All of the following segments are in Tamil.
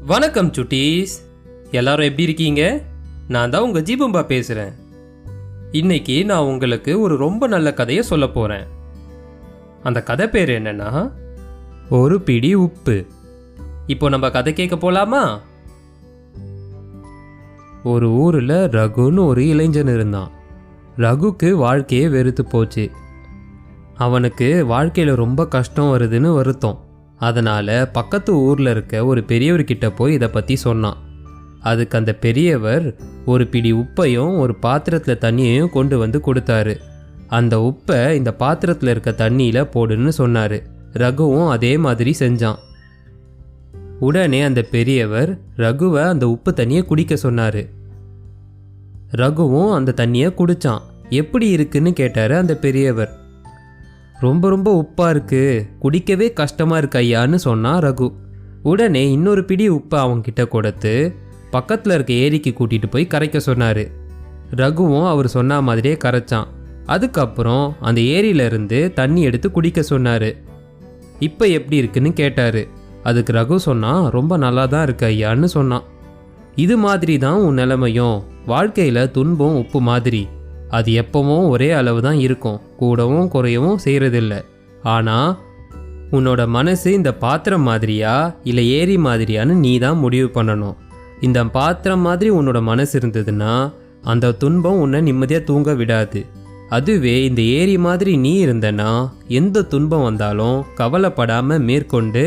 வணக்கம் சுட்டீஸ், எல்லாரும் எப்படி இருக்கீங்க? நான் தான் உங்க ஜீபம்பா பேசுறேன். இன்னைக்கு நான் உங்களுக்கு ஒரு ரொம்ப நல்ல கதையை சொல்ல போறேன். அந்த கதை பேர் என்னன்னா ஒரு பிடி உப்பு. இப்போ நம்ம கதை கேட்க போலாமா? ஒரு ஊரில் ரகுன்னு ஒரு இளைஞன் இருந்தான். ரகுக்கு வாழ்க்கையே வெறுத்து போச்சு. அவனுக்கு வாழ்க்கையில் ரொம்ப கஷ்டம் வருதுன்னு வருத்தம். அதனால் பக்கத்து ஊரில் இருக்க ஒரு பெரியவர்கிட்ட போய் இதை பற்றி சொன்னான். அதுக்கு அந்த பெரியவர் ஒரு பிடி உப்பையும் ஒரு பாத்திரத்தில் தண்ணியையும் கொண்டு வந்து கொடுத்தாரு. அந்த உப்பை இந்த பாத்திரத்தில் இருக்க தண்ணியில் போடுன்னு சொன்னார். ரகுவும் அதே மாதிரி செஞ்சான். உடனே அந்த பெரியவர் ரகுவை அந்த உப்பு தண்ணியை குடிக்க சொன்னார். ரகுவும் அந்த தண்ணியை குடித்தான். எப்படி இருக்குன்னு கேட்டார் அந்த பெரியவர். ரொம்ப ரொம்ப உப்பாக இருக்குது, குடிக்கவே கஷ்டமாக இருக்கு ஐயான்னு சொன்னான் ரகு. உடனே இன்னொரு பிடி உப்பை அவங்கிட்ட கொடுத்து பக்கத்தில் இருக்க ஏரிக்கு கூட்டிகிட்டு போய் கரைக்க சொன்னார். ரகுவும் அவர் சொன்ன மாதிரியே கரைச்சான். அதுக்கப்புறம் அந்த ஏரியிலேருந்து தண்ணி எடுத்து குடிக்க சொன்னார். இப்போ எப்படி இருக்குன்னு கேட்டார். அதுக்கு ரகு சொன்னான், ரொம்ப நல்லா தான் இருக்கு ஐயான்னு சொன்னான். இது மாதிரி தான் உன் நிலைமையும். வாழ்க்கையில் துன்பம் உப்பு மாதிரி, அது எப்பவும் ஒரே அளவு தான் இருக்கும், கூடவும் குறையவும் செய்கிறதில்ல. ஆனால் உன்னோட மனசு இந்த பாத்திரம் மாதிரியா இல்லை ஏரி மாதிரியான்னு நீ தான் முடிவு பண்ணணும். இந்த பாத்திரம் மாதிரி உன்னோட மனசு இருந்ததுன்னா அந்த துன்பம் உன்னை நிம்மதியாக தூங்க விடாது. அதுவே இந்த ஏரி மாதிரி நீ இருந்தனா எந்த துன்பம் வந்தாலும் கவலைப்படாமல் மேற்கொண்டு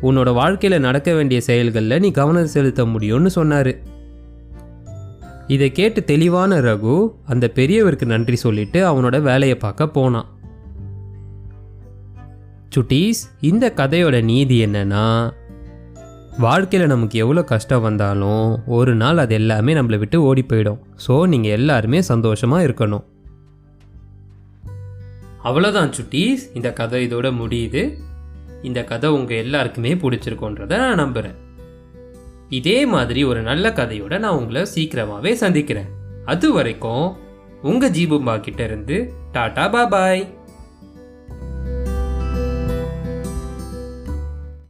உன்னோட வாழ்க்கையில் நடக்க வேண்டிய செயல்களில் நீ கவனம் செலுத்த முடியும்னு சொன்னார். இதை கேட்டு தெளிவான ரகு அந்த பெரியவருக்கு நன்றி சொல்லிட்டு அவனோட வேலையை பார்க்க போனான். சுட்டீஸ், இந்த கதையோட நீதி என்னன்னா, வாழ்க்கையில் நமக்கு எவ்வளோ கஷ்டம் வந்தாலும் ஒரு நாள் அது எல்லாமே நம்மளை விட்டு ஓடி போயிடும். ஸோ நீங்கள் எல்லாருமே சந்தோஷமாக இருக்கணும். அவ்வளோதான் சுட்டீஸ், இந்த கதை இதோட முடியுது. இந்த கதை உங்கள் எல்லாருக்குமே பிடிச்சிருக்கோன்றதை நான் நம்புகிறேன். இதே மாதிரி ஒரு நல்ல கதையோட நான் உங்களை சீக்கிரமாகவே சந்திக்கிறேன். அது வரைக்கும் உங்கள் ஜீபும்பா கிட்ட இருந்து டாடா பாபாய்.